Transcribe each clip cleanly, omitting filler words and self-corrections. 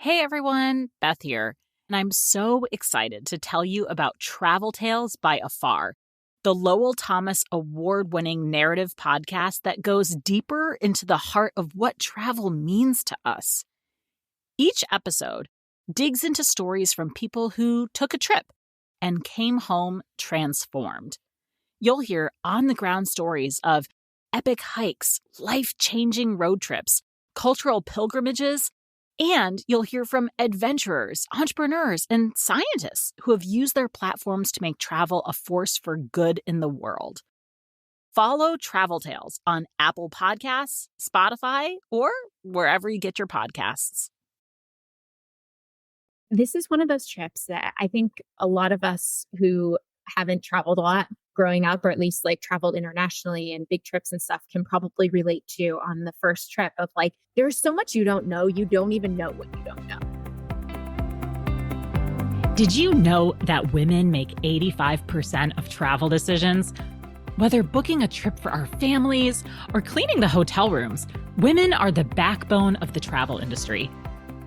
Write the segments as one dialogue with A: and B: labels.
A: Hey everyone, Beth here, and I'm so excited to tell you about Travel Tales by AFAR, the Lowell Thomas award-winning narrative podcast that goes deeper into the heart of what travel means to us. Each episode digs into stories from people who took a trip and came home transformed. You'll hear on-the-ground stories of epic hikes, life-changing road trips, cultural pilgrimages, and you'll hear from adventurers, entrepreneurs, and scientists who have used their platforms to make travel a force for good in the world. Follow Travel Tales on Apple Podcasts, Spotify, or wherever you get your podcasts.
B: This is one of those trips that I think a lot of us who haven't traveled a lot growing up, or at least like traveled internationally and big trips and stuff, can probably relate to on the first trip of like, there's so much you don't know. You don't even know what you don't know.
A: Did you know that women make 85% of travel decisions? Whether booking a trip for our families or cleaning the hotel rooms, women are the backbone of the travel industry.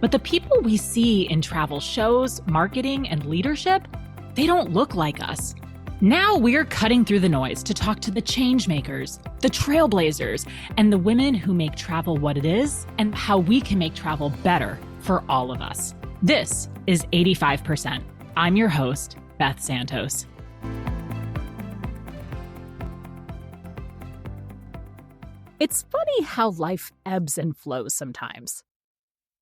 A: But the people we see in travel shows, marketing, and leadership, they don't look like us. Now we're cutting through the noise to talk to the change makers, the trailblazers, and the women who make travel what it is and how we can make travel better for all of us. This is 85%. I'm your host, Beth Santos. It's funny how life ebbs and flows sometimes.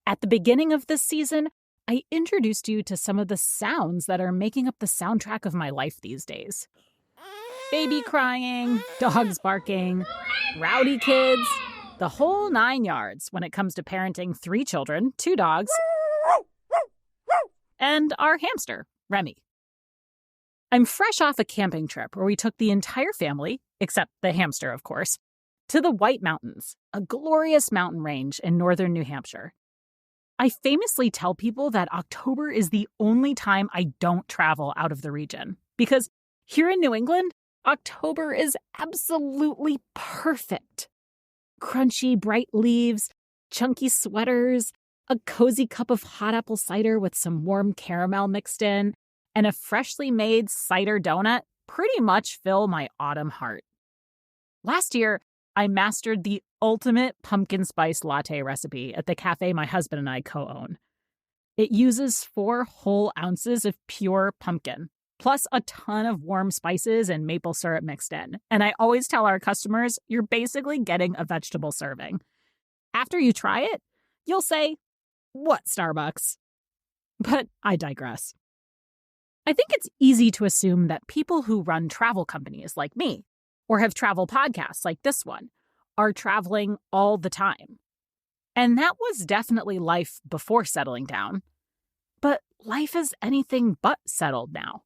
A: At the beginning of this season, I introduced you to some of the sounds that are making up the soundtrack of my life these days. Baby crying, dogs barking, rowdy kids, the whole 9 yards when it comes to parenting 3 children, 2 dogs, and our hamster, Remy. I'm fresh off a camping trip where we took the entire family, except the hamster, of course, to the White Mountains, a glorious mountain range in northern New Hampshire. I famously tell people that October is the only time I don't travel out of the region, because here in New England, October is absolutely perfect. Crunchy, bright leaves, chunky sweaters, a cozy cup of hot apple cider with some warm caramel mixed in, and a freshly made cider donut pretty much fill my autumn heart. Last year, I mastered the ultimate pumpkin spice latte recipe at the cafe my husband and I co-own. It uses 4 whole ounces of pure pumpkin, plus a ton of warm spices and maple syrup mixed in. And I always tell our customers, you're basically getting a vegetable serving. After you try it, you'll say, "What, Starbucks?" But I digress. I think it's easy to assume that people who run travel companies like me, or have travel podcasts like this one, are traveling all the time. And that was definitely life before settling down. But life is anything but settled now.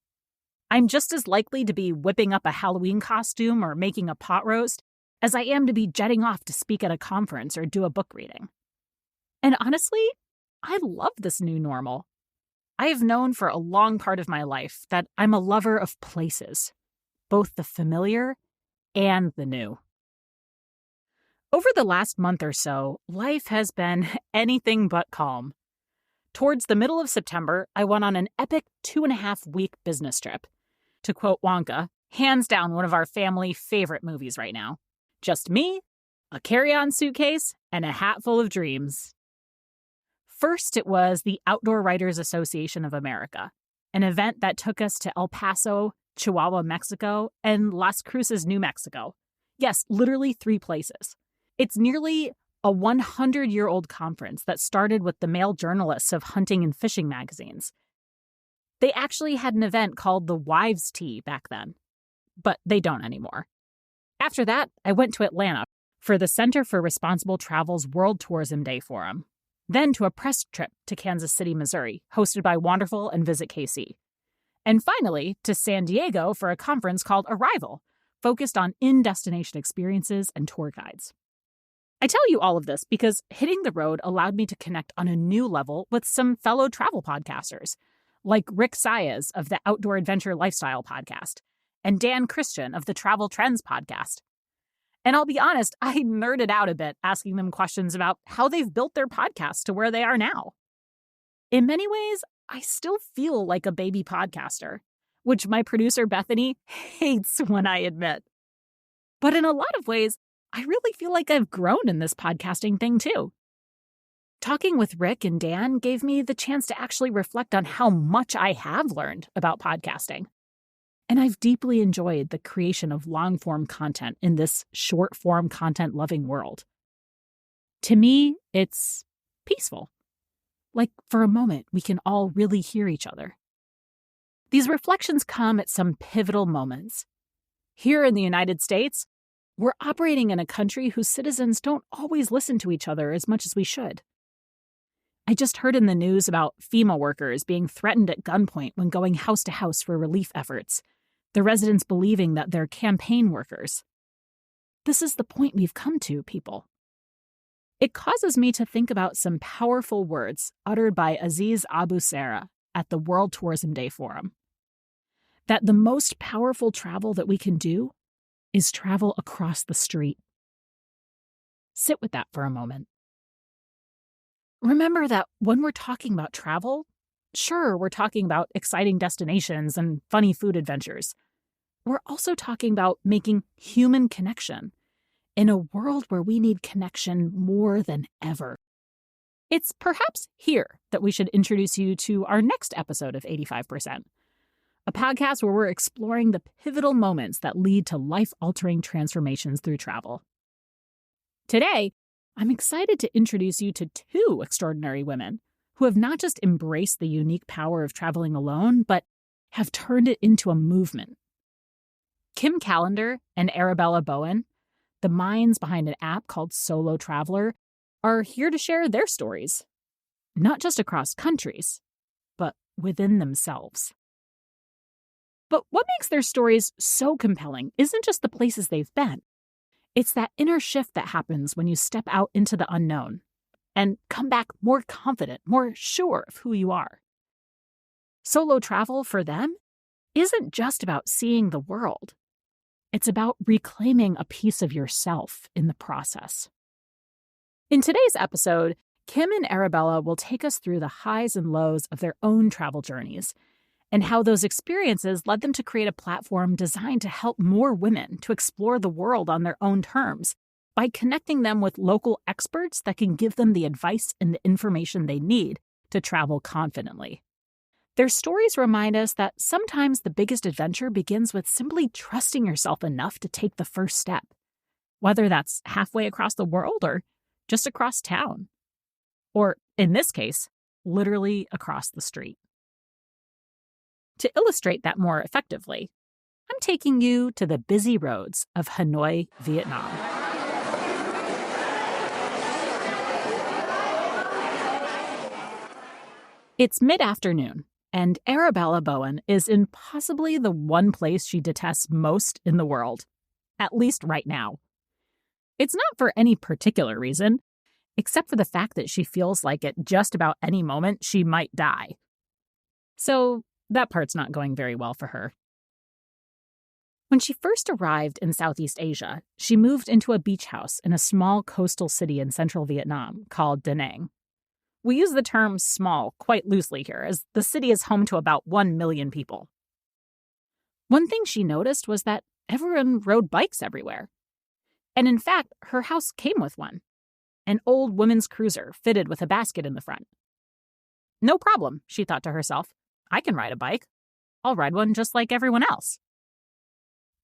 A: I'm just as likely to be whipping up a Halloween costume or making a pot roast as I am to be jetting off to speak at a conference or do a book reading. And honestly, I love this new normal. I have known for a long part of my life that I'm a lover of places, both the familiar and the new. Over the last month or so, life has been anything but calm. Towards the middle of September, I went on an epic 2.5-week business trip. To quote Wonka, hands down one of our family favorite movies right now. Just me, a carry-on suitcase, and a hat full of dreams. First, it was the Outdoor Writers Association of America, an event that took us to El Paso, Chihuahua, Mexico, and Las Cruces, New Mexico. Yes, literally 3 places. It's nearly a 100-year-old conference that started with the male journalists of hunting and fishing magazines. They actually had an event called the Wives' Tea back then, but they don't anymore. After that, I went to Atlanta for the Center for Responsible Travel's World Tourism Day Forum, then to a press trip to Kansas City, Missouri, hosted by Wonderful and Visit KC. And finally, to San Diego for a conference called Arrival, focused on in-destination experiences and tour guides. I tell you all of this because hitting the road allowed me to connect on a new level with some fellow travel podcasters, like Rick Saez of the Outdoor Adventure Lifestyle podcast, and Dan Christian of the Travel Trends podcast. And I'll be honest, I nerded out a bit asking them questions about how they've built their podcast to where they are now. In many ways, I still feel like a baby podcaster, which my producer Bethany hates when I admit. But in a lot of ways, I really feel like I've grown in this podcasting thing too. Talking with Rick and Dan gave me the chance to actually reflect on how much I have learned about podcasting. And I've deeply enjoyed the creation of long-form content in this short-form content-loving world. To me, it's peaceful. Like, for a moment, we can all really hear each other. These reflections come at some pivotal moments. Here in the United States, we're operating in a country whose citizens don't always listen to each other as much as we should. I just heard in the news about FEMA workers being threatened at gunpoint when going house to house for relief efforts, the residents believing that they're campaign workers. This is the point we've come to, people. It causes me to think about some powerful words uttered by Aziz Abu Sarah at the World Tourism Day Forum. That the most powerful travel that we can do is travel across the street. Sit with that for a moment. Remember that when we're talking about travel, sure, we're talking about exciting destinations and funny food adventures. We're also talking about making human connection in a world where we need connection more than ever. It's perhaps here that we should introduce you to our next episode of 85%, a podcast where we're exploring the pivotal moments that lead to life-altering transformations through travel. Today, I'm excited to introduce you to two extraordinary women who have not just embraced the unique power of traveling alone, but have turned it into a movement. Kim Callender and Arabella Bowen, the minds behind an app called SoloTrvlr, are here to share their stories, not just across countries, but within themselves. But what makes their stories so compelling isn't just the places they've been. It's that inner shift that happens when you step out into the unknown and come back more confident, more sure of who you are. Solo travel for them isn't just about seeing the world. It's about reclaiming a piece of yourself in the process. In today's episode, Kim and Arabella will take us through the highs and lows of their own travel journeys and how those experiences led them to create a platform designed to help more women to explore the world on their own terms by connecting them with local experts that can give them the advice and the information they need to travel confidently. Their stories remind us that sometimes the biggest adventure begins with simply trusting yourself enough to take the first step, whether that's halfway across the world or just across town, or in this case, literally across the street. To illustrate that more effectively, I'm taking you to the busy roads of Hanoi, Vietnam. It's mid-afternoon, and Arabella Bowen is in possibly the one place she detests most in the world, at least right now. It's not for any particular reason, except for the fact that she feels like at just about any moment she might die. So that part's not going very well for her. When she first arrived in Southeast Asia, she moved into a beach house in a small coastal city in central Vietnam called Da Nang. We use the term small quite loosely here, as the city is home to about 1 million people. One thing she noticed was that everyone rode bikes everywhere. And in fact, her house came with one, an old women's cruiser fitted with a basket in the front. No problem, she thought to herself. I can ride a bike. I'll ride one just like everyone else.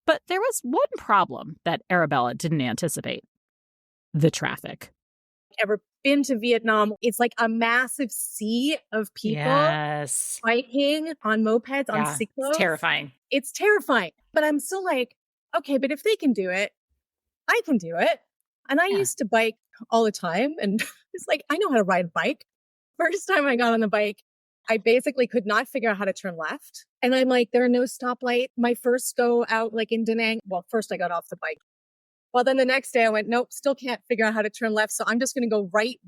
A: But there was one problem that Arabella didn't anticipate: the traffic.
C: Ever been to Vietnam? It's like a massive sea of people biking on mopeds, on cyclos.
A: It's terrifying.
C: It's terrifying. But I'm still like, okay, but if they can do it, I can do it. And I used to bike all the time. And it's like, I know how to ride a bike. First time I got on the bike, I basically could not figure out how to turn left. And I'm like, there are no stoplight. My first go out like in Da Nang, well, first I got off the bike. Well, then the next day I went, nope, still can't figure out how to turn left. So I'm just going to go right.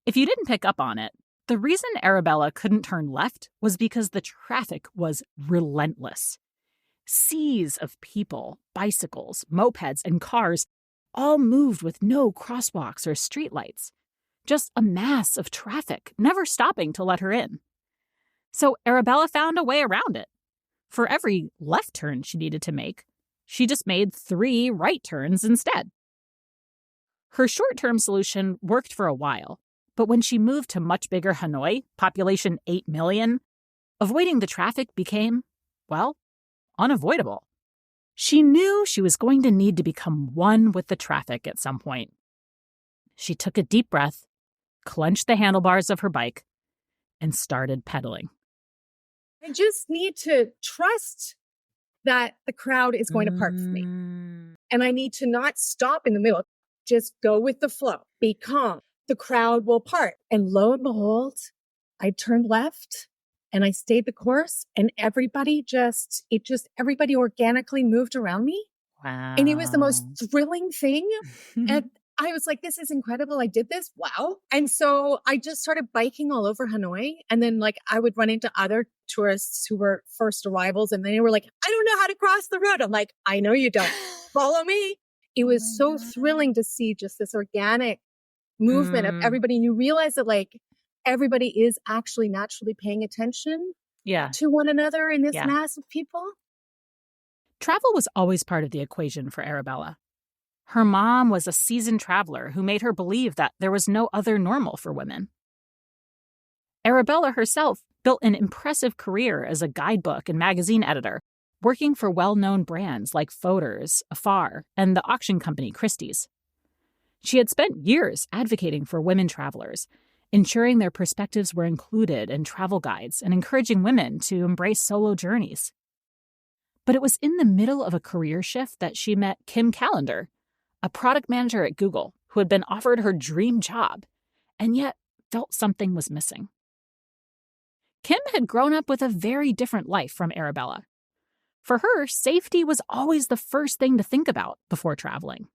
A: If you didn't pick up on it, the reason Arabella couldn't turn left was because the traffic was relentless. Seas of people, bicycles, mopeds, and cars all moved with no crosswalks or streetlights. just a mass of traffic, never stopping to let her in. So Arabella found a way around it. For every left turn she needed to make, she just made 3 right turns instead. Her short-term solution worked for a while, but when she moved to much bigger Hanoi, population 8 million, avoiding the traffic became, well, unavoidable. She knew she was going to need to become one with the traffic at some point. She took a deep breath, clenched the handlebars of her bike, and started pedaling.
C: I just need to trust that the crowd is going to park for me. And I need to not stop in the middle. Just go with the flow. Be calm. The crowd will part. And lo and behold, I turned left and I stayed the course, and everybody organically moved around me.
A: Wow.
C: And it was the most thrilling thing. And I was like, this is incredible. I did this. Wow. And so I just started biking all over Hanoi. And then I would run into other tourists who were first arrivals, and they were like, I don't know how to cross the road. I'm like, I know you don't. Follow me. It was so thrilling to see just this organic movement of everybody. And you realize that everybody is actually naturally paying attention to one another in this mass of people.
A: Travel was always part of the equation for Arabella. Her mom was a seasoned traveler who made her believe that there was no other normal for women. Arabella herself built an impressive career as a guidebook and magazine editor, working for well-known brands like Fodor's, AFAR, and the auction company Christie's. She had spent years advocating for women travelers, ensuring their perspectives were included in travel guides and encouraging women to embrace solo journeys. But it was in the middle of a career shift that she met Kim Callender, a product manager at Google who had been offered her dream job, and yet felt something was missing. Kim had grown up with a very different life from Arabella. For her, safety was always the first thing to think about before traveling.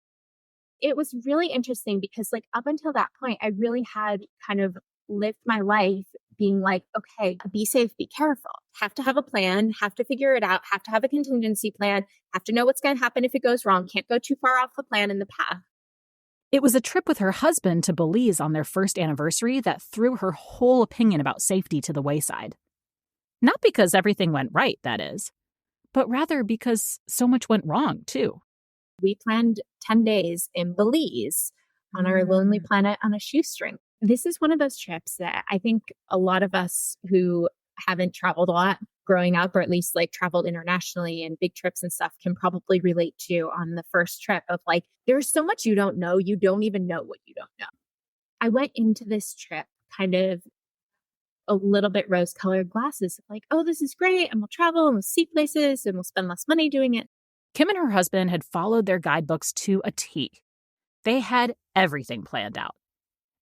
B: It was really interesting because up until that point, I really had kind of lived my life being like, okay, be safe, be careful, have to have a plan, have to figure it out, have to have a contingency plan, have to know what's going to happen if it goes wrong, can't go too far off the plan in the path.
A: It was a trip with her husband to Belize on their first anniversary that threw her whole opinion about safety to the wayside. Not because everything went right, that is, but rather because so much went wrong, too.
B: We planned 10 days in Belize on our lonely planet on a shoestring. This is one of those trips that I think a lot of us who haven't traveled a lot growing up, or at least traveled internationally and big trips and stuff, can probably relate to on the first trip of there's so much you don't know. You don't even know what you don't know. I went into this trip kind of a little bit rose-colored glasses of oh, this is great. And we'll travel and we'll see places and we'll spend less money doing it.
A: Kim and her husband had followed their guidebooks to a T. They had everything planned out.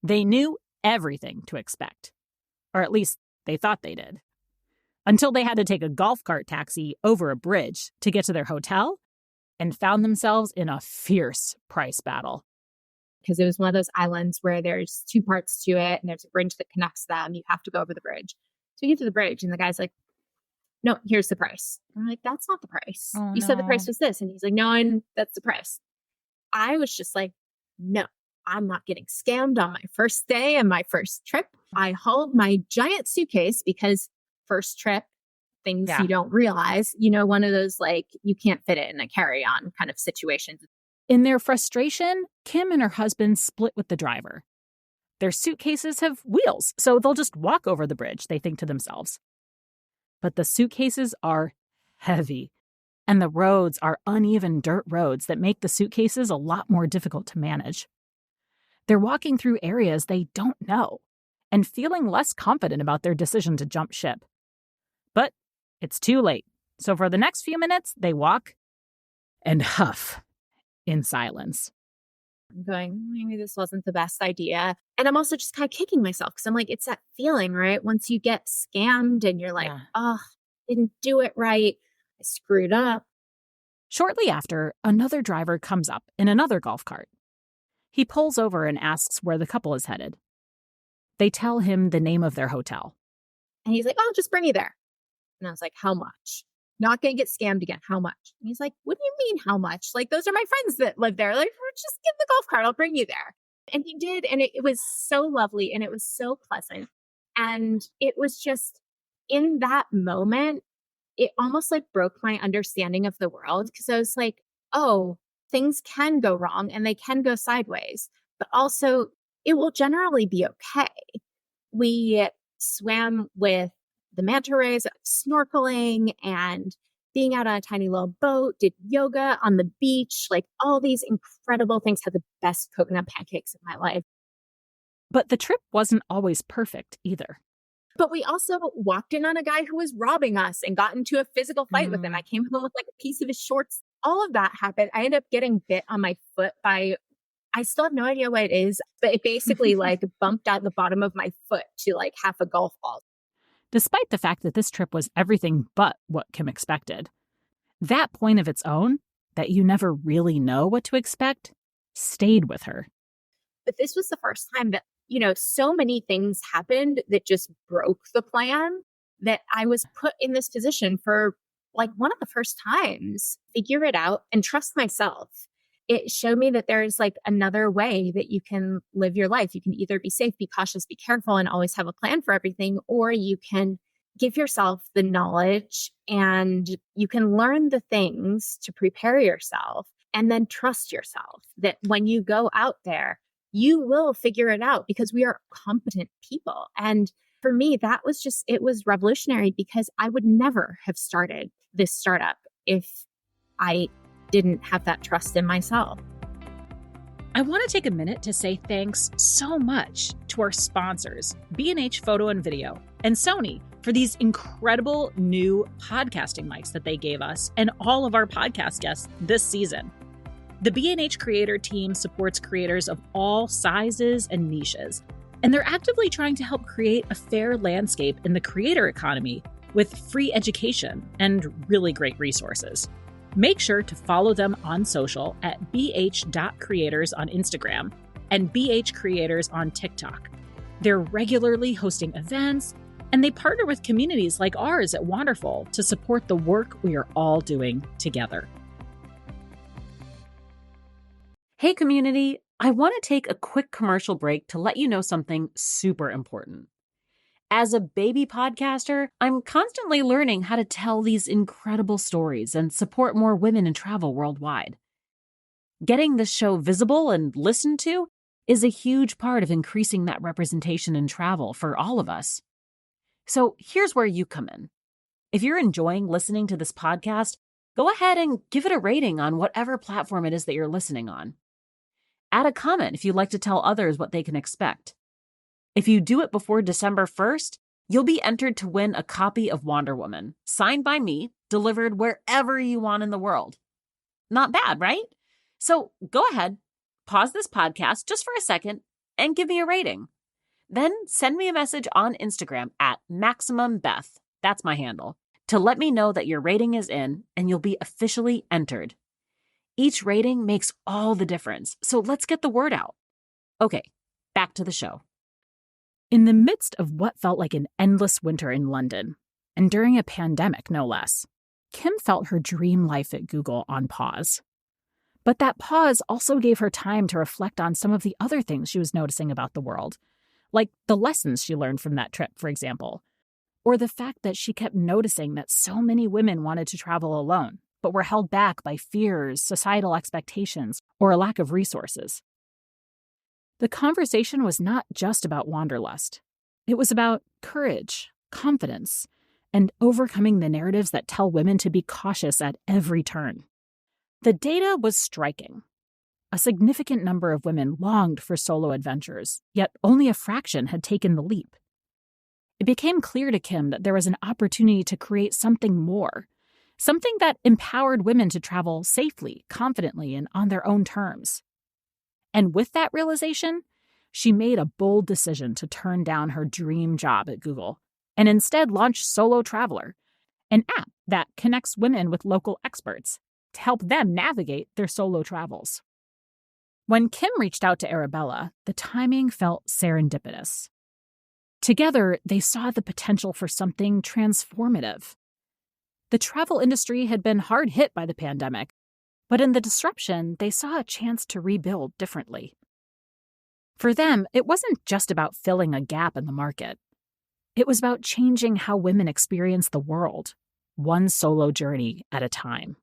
A: They knew everything to expect. Or at least they thought they did. Until they had to take a golf cart taxi over a bridge to get to their hotel and found themselves in a fierce price battle.
B: Because it was one of those islands where there's 2 parts to it and there's a bridge that connects them. You have to go over the bridge. So we get to the bridge and the guy's like, no, here's the price. And we're like, that's not the price.
A: Oh,
B: you said the price was this. And he's like, no, that's the price. I was just like, no, I'm not getting scammed on my first day and my first trip. I hauled my giant suitcase because first trip, things you don't realize, one of those you can't fit it in a carry-on kind of situations.
A: In their frustration, Kim and her husband split with the driver. Their suitcases have wheels, so they'll just walk over the bridge, they think to themselves. But the suitcases are heavy, and the roads are uneven dirt roads that make the suitcases a lot more difficult to manage. They're walking through areas they don't know and feeling less confident about their decision to jump ship. But it's too late, so for the next few minutes, they walk and huff in silence.
B: I'm going, maybe this wasn't the best idea. And I'm also just kind of kicking myself because I'm like, it's that feeling, right? Once you get scammed and you're like, oh, didn't do it right. I screwed up.
A: Shortly after, another driver comes up in another golf cart. He pulls over and asks where the couple is headed. They tell him the name of their hotel.
B: And he's like, oh, I'll just bring you there. And I was like, how much? Not going to get scammed again. How much? And he's like, what do you mean how much? Those are my friends that live there. Just get the golf cart. I'll bring you there. And he did. And it was so lovely and it was so pleasant. And it was just in that moment, it almost like broke my understanding of the world because I was like, oh, things can go wrong and they can go sideways, but also it will generally be okay. We swam with the manta rays, snorkeling and being out on a tiny little boat, did yoga on the beach, like all these incredible things, had the best coconut pancakes of my life.
A: But the trip wasn't always perfect either.
B: But we also walked in on a guy who was robbing us and got into a physical fight with him. I came home with like a piece of his shorts. All of that happened. I ended up getting bit on my foot by, I still have no idea what it is, but it basically like bumped out the bottom of my foot to like half a golf ball.
A: Despite the fact that this trip was everything but what Kim expected, that point of its own, that you never really know what to expect, stayed with her.
B: But this was the first time that, you know, so many things happened that just broke the plan that I was put in this position for like one of the first times. Figure it out and trust myself. It showed me that there's like another way that you can live your life. You can either be safe, be cautious, be careful, and always have a plan for everything, or you can give yourself the knowledge and you can learn the things to prepare yourself and then trust yourself that when you go out there, you will figure it out because we are competent people. And for me, that was just, it was revolutionary because I would never have started this startup if I didn't have that trust in myself.
A: I want to take a minute to say thanks so much to our sponsors, B&H Photo and Video, and Sony for these incredible new podcasting mics that they gave us and all of our podcast guests this season. The B&H Creator team supports creators of all sizes and niches, and they're actively trying to help create a fair landscape in the creator economy with free education and really great resources. Make sure to follow them on social at bh.creators on Instagram and bhcreators on TikTok. They're regularly hosting events, and they partner with communities like ours at Wonderful to support the work we are all doing together. Hey community, I want to take a quick commercial break to let you know something super important. As a baby podcaster, I'm constantly learning how to tell these incredible stories and support more women in travel worldwide. Getting this show visible and listened to is a huge part of increasing that representation in travel for all of us. So here's where you come in. If you're enjoying listening to this podcast, go ahead and give it a rating on whatever platform it is that you're listening on. Add a comment if you'd like to tell others what they can expect. If you do it before December 1st, you'll be entered to win a copy of Wonder Woman, signed by me, delivered wherever you want in the world. Not bad, right? So go ahead, pause this podcast just for a second, and give me a rating. Then send me a message on Instagram at MaximumBeth, that's my handle, to let me know that your rating is in and you'll be officially entered. Each rating makes all the difference, so let's get the word out. Okay, back to the show. In the midst of what felt like an endless winter in London, and during a pandemic no less, Kim felt her dream life at Google on pause. But that pause also gave her time to reflect on some of the other things she was noticing about the world, like the lessons she learned from that trip, for example, or the fact that she kept noticing that so many women wanted to travel alone, but were held back by fears, societal expectations, or a lack of resources. The conversation was not just about wanderlust. It was about courage, confidence, and overcoming the narratives that tell women to be cautious at every turn. The data was striking. A significant number of women longed for solo adventures, yet only a fraction had taken the leap. It became clear to Kim that there was an opportunity to create something more, something that empowered women to travel safely, confidently, and on their own terms. And with that realization, she made a bold decision to turn down her dream job at Google and instead launch SoloTrvlr, an app that connects women with local experts to help them navigate their solo travels. When Kim reached out to Arabella, the timing felt serendipitous. Together, they saw the potential for something transformative. The travel industry had been hard hit by the pandemic, but in the disruption, they saw a chance to rebuild differently. For them, it wasn't just about filling a gap in the market. It was about changing how women experience the world, one solo journey at a time.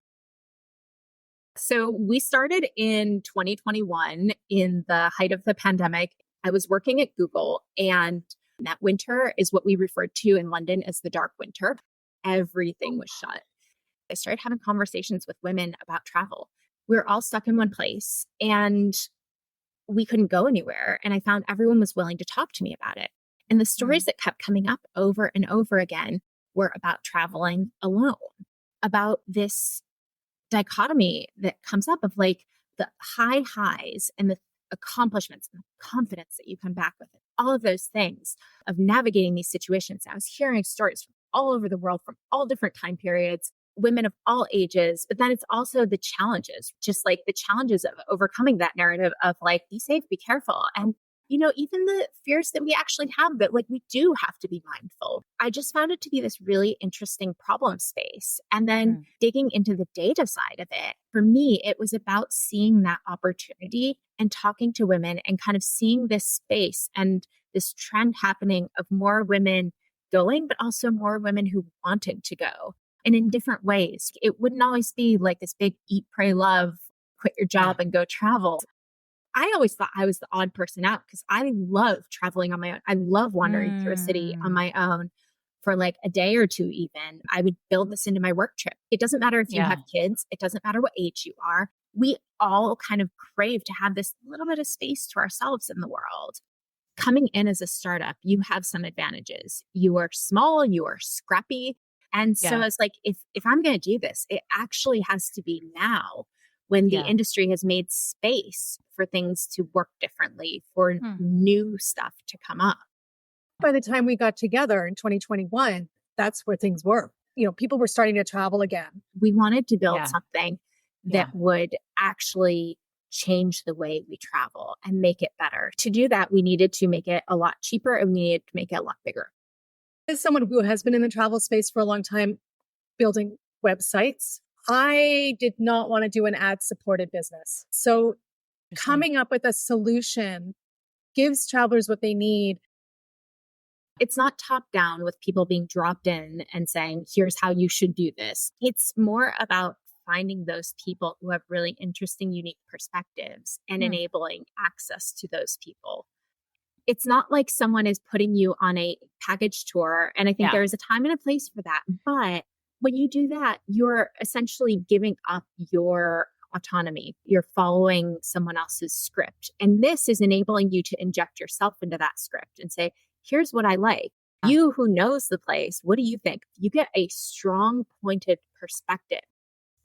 B: So we started in 2021 in the height of the pandemic. I was working at Google, and that winter is what we referred to in London as the dark winter. Everything was shut. I started having conversations with women about travel. We were all stuck in one place and we couldn't go anywhere. And I found everyone was willing to talk to me about it. And the stories that kept coming up over and over again were about traveling alone, about this dichotomy that comes up of like the high highs and the accomplishments and the confidence that you come back with, all of those things of navigating these situations. I was hearing stories from all over the world, from all different time periods, women of all ages, but then it's also the challenges, just like the challenges of overcoming that narrative of like, be safe, be careful. And, you know, even the fears that we actually have that like we do have to be mindful. I just found it to be this really interesting problem space. And then digging into the data side of it, for me, it was about seeing that opportunity and talking to women and kind of seeing this space and this trend happening of more women going, but also more women who wanted to go. And in different ways. It wouldn't always be like this big eat, pray, love, quit your job and go travel. I always thought I was the odd person out because I love traveling on my own. I love wandering through a city on my own for like a day or two even. I would build this into my work trip. It doesn't matter if you have kids. It doesn't matter what age you are. We all kind of crave to have this little bit of space to ourselves in the world. Coming in as a startup, you have some advantages. You are small, you are scrappy. And so it's like, if I'm going to do this, it actually has to be now when the industry has made space for things to work differently, for new stuff to come up.
C: By the time we got together in 2021, that's where things were. You know, people were starting to travel again.
B: We wanted to build something that would actually change the way we travel and make it better. To do that, we needed to make it a lot cheaper and we needed to make it a lot bigger.
C: As someone who has been in the travel space for a long time, building websites, I did not want to do an ad-supported business. So coming up with a solution gives travelers what they need.
B: It's not top down with people being dropped in and saying, here's how you should do this. It's more about finding those people who have really interesting, unique perspectives and enabling access to those people. It's not like someone is putting you on a package tour. And I think there is a time and a place for that. But when you do that, you're essentially giving up your autonomy. You're following someone else's script. And this is enabling you to inject yourself into that script and say, here's what I like. You who knows the place, what do you think? You get a strong, pointed perspective.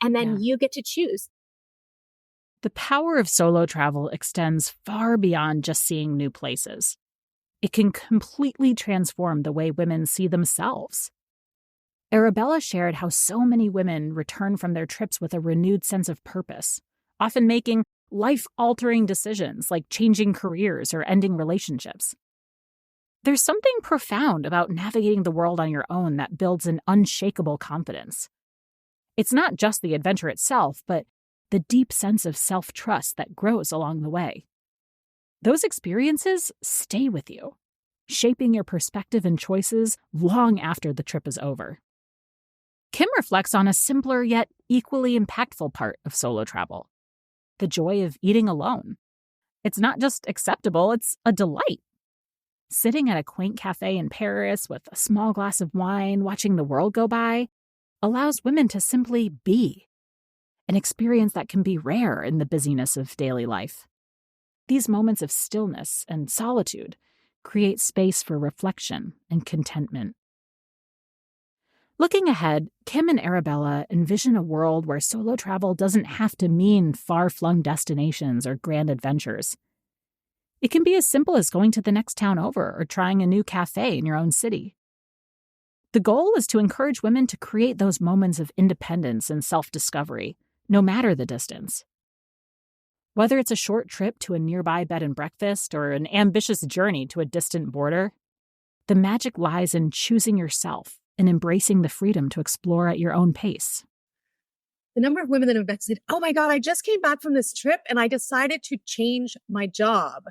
B: And then you get to choose.
A: The power of solo travel extends far beyond just seeing new places. It can completely transform the way women see themselves. Arabella shared how so many women return from their trips with a renewed sense of purpose, often making life-altering decisions like changing careers or ending relationships. There's something profound about navigating the world on your own that builds an unshakable confidence. It's not just the adventure itself, but the deep sense of self-trust that grows along the way. Those experiences stay with you, shaping your perspective and choices long after the trip is over. Kim reflects on a simpler yet equally impactful part of solo travel, the joy of eating alone. It's not just acceptable, it's a delight. Sitting at a quaint cafe in Paris with a small glass of wine, watching the world go by, allows women to simply be, an experience that can be rare in the busyness of daily life. These moments of stillness and solitude create space for reflection and contentment. Looking ahead, Kim and Arabella envision a world where solo travel doesn't have to mean far-flung destinations or grand adventures. It can be as simple as going to the next town over or trying a new cafe in your own city. The goal is to encourage women to create those moments of independence and self-discovery, no matter the distance. Whether it's a short trip to a nearby bed and breakfast or an ambitious journey to a distant border, the magic lies in choosing yourself and embracing the freedom to explore at your own pace.
C: The number of women that have said, oh my God, I just came back from this trip and I decided to change my job.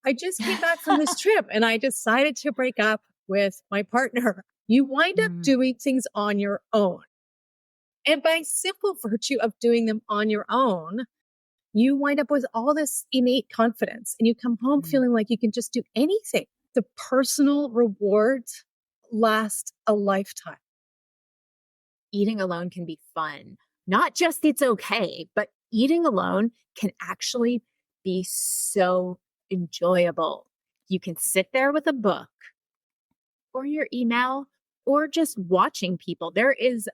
C: I just came back from this trip and I decided to break up with my partner. You wind up doing things on your own. And by simple virtue of doing them on your own, you wind up with all this innate confidence and you come home feeling like you can just do anything. The personal rewards last a lifetime.
B: Eating alone can be fun. Not just it's okay, but eating alone can actually be so enjoyable. You can sit there with a book or your email or just watching people. There is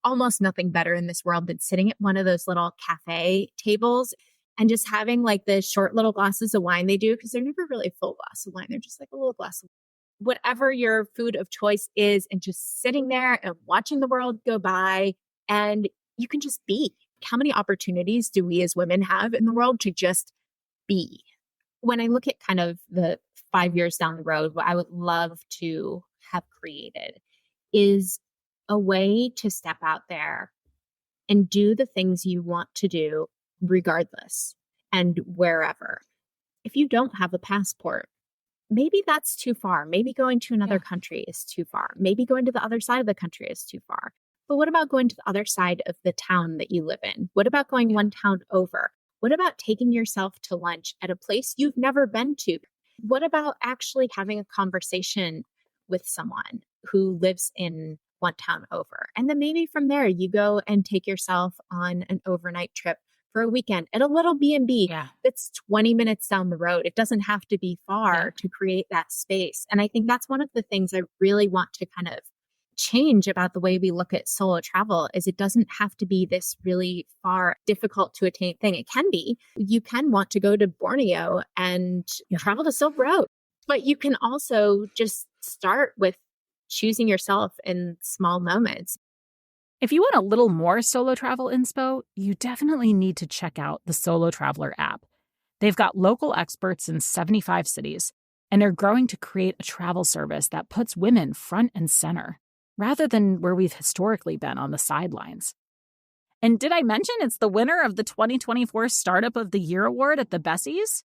B: almost nothing better in this world than sitting at one of those little cafe tables and just having like the short little glasses of wine they do, because they're never really a full glass of wine. They're just like a little glass of whatever your food of choice is, and just sitting there and watching the world go by, and you can just be. How many opportunities do we as women have in the world to just be? When I look at kind of the 5 years down the road, what I would love to have created is a way to step out there and do the things you want to do regardless and wherever. If you don't have a passport, maybe that's too far. Maybe going to another country is too far. Maybe going to the other side of the country is too far. But what about going to the other side of the town that you live in? What about going one town over? What about taking yourself to lunch at a place you've never been to? What about actually having a conversation with someone who lives in one town over? And then maybe from there, you go and take yourself on an overnight trip for a weekend at a little B&B that's 20 minutes down the road. It doesn't have to be far to create that space. And I think that's one of the things I really want to kind of change about the way we look at solo travel is it doesn't have to be this really far, difficult to attain thing. It can be. You can want to go to Borneo and travel the Silk Road, but you can also just start with choosing yourself in small moments.
A: If you want a little more solo travel inspo, you definitely need to check out the SoloTrvlr app. They've got local experts in 75 cities, and they're growing to create a travel service that puts women front and center, rather than where we've historically been on the sidelines. And did I mention it's the winner of the 2024 Startup of the Year award at the Bessies?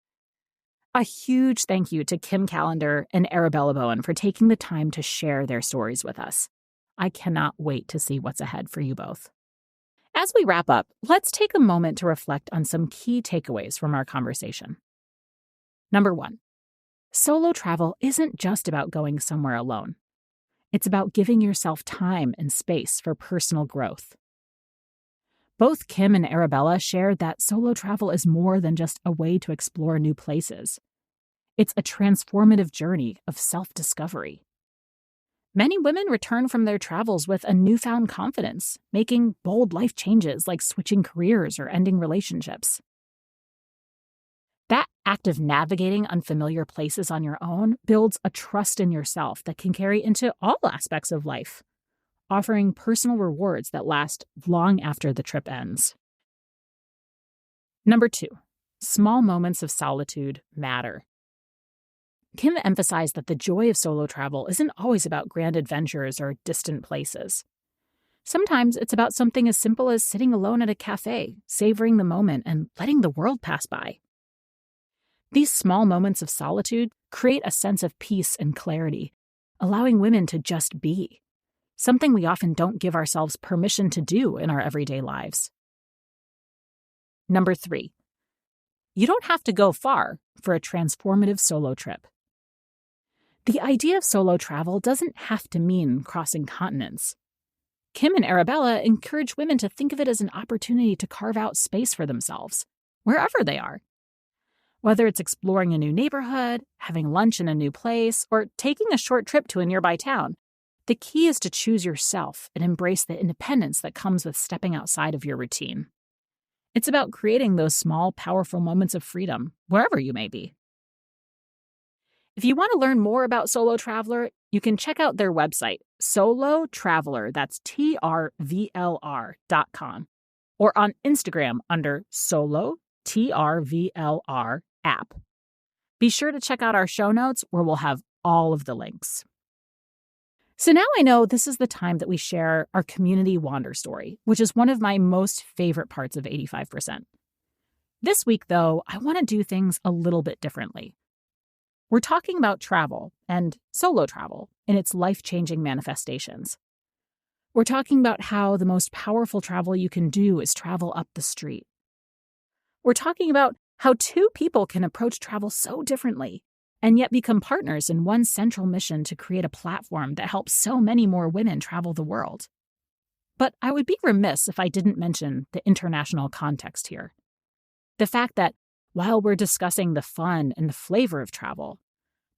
A: A huge thank you to Kim Callender and Arabella Bowen for taking the time to share their stories with us. I cannot wait to see what's ahead for you both. As we wrap up, let's take a moment to reflect on some key takeaways from our conversation. Number 1, solo travel isn't just about going somewhere alone. It's about giving yourself time and space for personal growth. Both Kim and Arabella shared that solo travel is more than just a way to explore new places. It's a transformative journey of self-discovery. Many women return from their travels with a newfound confidence, making bold life changes like switching careers or ending relationships. That act of navigating unfamiliar places on your own builds a trust in yourself that can carry into all aspects of life, offering personal rewards that last long after the trip ends. Number 2, small moments of solitude matter. Kim emphasized that the joy of solo travel isn't always about grand adventures or distant places. Sometimes it's about something as simple as sitting alone at a cafe, savoring the moment, and letting the world pass by. These small moments of solitude create a sense of peace and clarity, allowing women to just be, something we often don't give ourselves permission to do in our everyday lives. Number 3, you don't have to go far for a transformative solo trip. The idea of solo travel doesn't have to mean crossing continents. Kim and Arabella encourage women to think of it as an opportunity to carve out space for themselves, wherever they are. Whether it's exploring a new neighborhood, having lunch in a new place, or taking a short trip to a nearby town, the key is to choose yourself and embrace the independence that comes with stepping outside of your routine. It's about creating those small, powerful moments of freedom, wherever you may be. If you want to learn more about SoloTrvlr, you can check out their website, SoloTrvlr, that's TRVLR.com, or on Instagram under SoloTRVLR app. Be sure to check out our show notes where we'll have all of the links. So now I know this is the time that we share our community wander story, which is one of my most favorite parts of 85%. This week, though, I want to do things a little bit differently. We're talking about travel and solo travel in its life-changing manifestations. We're talking about how the most powerful travel you can do is travel up the street. We're talking about how two people can approach travel so differently and yet become partners in one central mission to create a platform that helps so many more women travel the world. But I would be remiss if I didn't mention the international context here. The fact that while we're discussing the fun and the flavor of travel,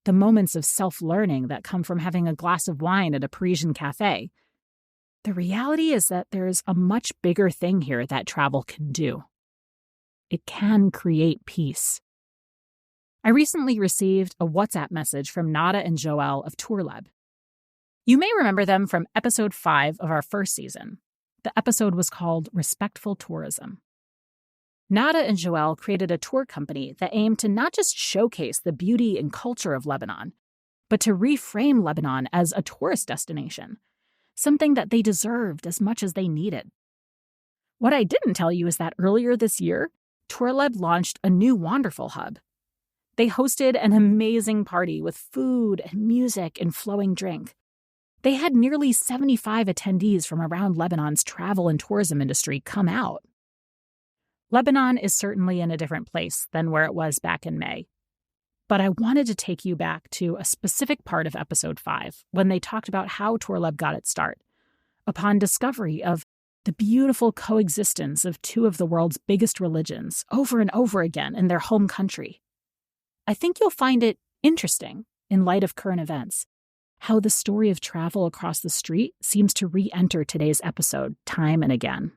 A: the moments of self-learning that come from having a glass of wine at a Parisian cafe, the reality is that there's a much bigger thing here that travel can do. It can create peace. I recently received a WhatsApp message from Nada and Joelle of SoloTrvlr. You may remember them from episode 5 of our first season. The episode was called Respectful Tourism. Nada and Joelle created a tour company that aimed to not just showcase the beauty and culture of Lebanon, but to reframe Lebanon as a tourist destination, something that they deserved as much as they needed. What I didn't tell you is that earlier this year, SoloTrvlr launched a new Wonderful Hub. They hosted an amazing party with food and music and flowing drink. They had nearly 75 attendees from around Lebanon's travel and tourism industry come out. Lebanon is certainly in a different place than where it was back in May. But I wanted to take you back to a specific part of episode 5 when they talked about how SoloTrvlr got its start, upon discovery of the beautiful coexistence of two of the world's biggest religions over and over again in their home country. I think you'll find it interesting, in light of current events, how the story of travel across the street seems to re-enter today's episode time and again.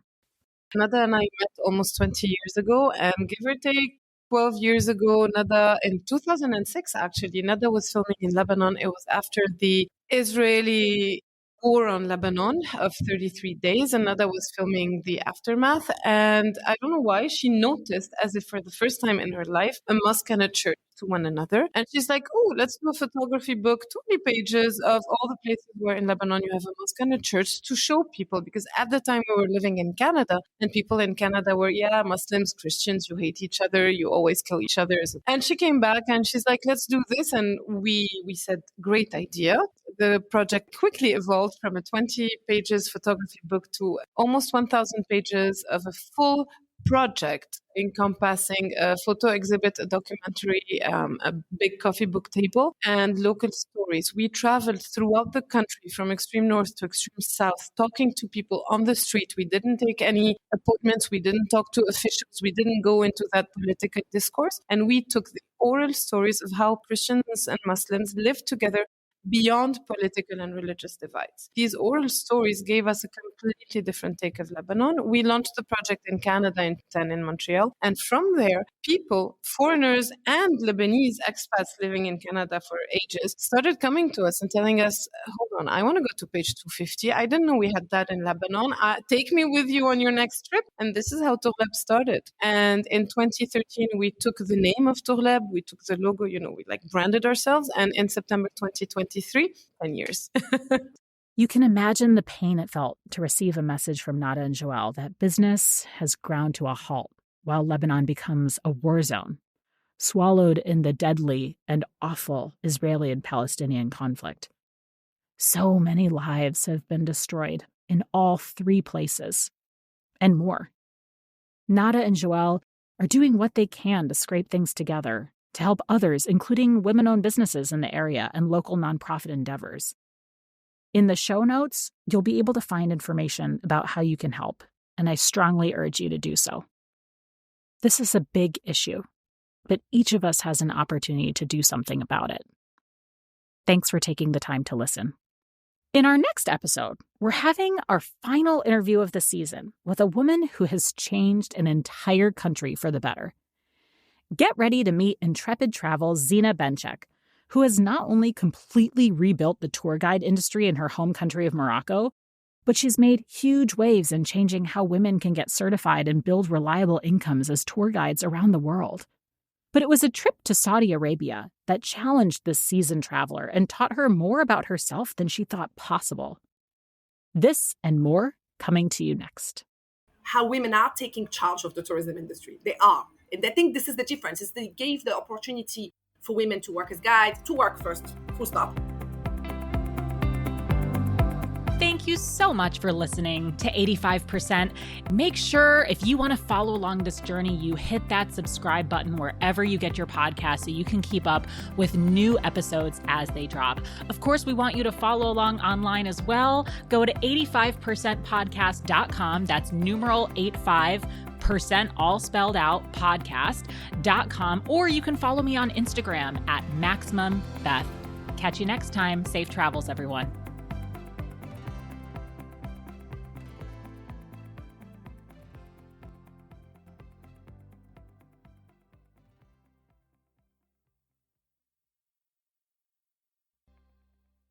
D: Nada and I met almost 20 years ago, and give or take 12 years ago, Nada, in 2006 actually, Nada was filming in Lebanon. It was after the Israeli war on Lebanon of 33 days, and Nada was filming the aftermath. And I don't know why, she noticed, as if for the first time in her life, a mosque and a church to one another. And she's like, oh, let's do a photography book, 20 pages of all the places where in Lebanon you have a mosque and a church to show people. Because at the time we were living in Canada, and people in Canada were, Muslims, Christians, you hate each other, you always kill each other. And she came back and she's like, let's do this. And we said, great idea. The project quickly evolved from a 20 pages photography book to almost 1,000 pages of a full project encompassing a photo exhibit, a documentary, a big coffee book table, and local stories. We traveled throughout the country from extreme north to extreme south, talking to people on the street. We didn't take any appointments. We didn't talk to officials. We didn't go into that political discourse. And we took the oral stories of how Christians and Muslims live together beyond political and religious divides. These oral stories gave us a completely different take of Lebanon. We launched the project in Canada in Montreal. And from there, people, foreigners and Lebanese expats living in Canada for ages, started coming to us and telling us, hold on, I want to go to page 250. I didn't know we had that in Lebanon. Take me with you on your next trip. And this is how SoloTrvlr started. And in 2013, we took the name of SoloTrvlr. We took the logo, we branded ourselves. And in September 2023, 10 years.
A: You can imagine the pain it felt to receive a message from Nada and Joelle that business has ground to a halt while Lebanon becomes a war zone, swallowed in the deadly and awful Israeli and Palestinian conflict. So many lives have been destroyed in all 3 places, and more. Nada and Joelle are doing what they can to scrape things together to help others, including women-owned businesses in the area and local nonprofit endeavors. In the show notes, you'll be able to find information about how you can help, and I strongly urge you to do so. This is a big issue, but each of us has an opportunity to do something about it. Thanks for taking the time to listen. In our next episode, we're having our final interview of the season with a woman who has changed an entire country for the better. Get ready to meet Intrepid Travel's Zina Benchek, who has not only completely rebuilt the tour guide industry in her home country of Morocco, but she's made huge waves in changing how women can get certified and build reliable incomes as tour guides around the world. But it was a trip to Saudi Arabia that challenged this seasoned traveler and taught her more about herself than she thought possible. This and more coming to you next.
E: How women are taking charge of the tourism industry. They are. And I think this is the difference, is they gave the opportunity for women to work as guides, to work first, full stop.
A: Thank you so much for listening to 85%. Make sure if you want to follow along this journey, you hit that subscribe button wherever you get your podcast so you can keep up with new episodes as they drop. Of course, we want you to follow along online as well. Go to 85percentpodcast.com. That's numeral 85%, all spelled out, podcast.com. Or you can follow me on Instagram at MaximumBeth. Catch you next time. Safe travels, everyone.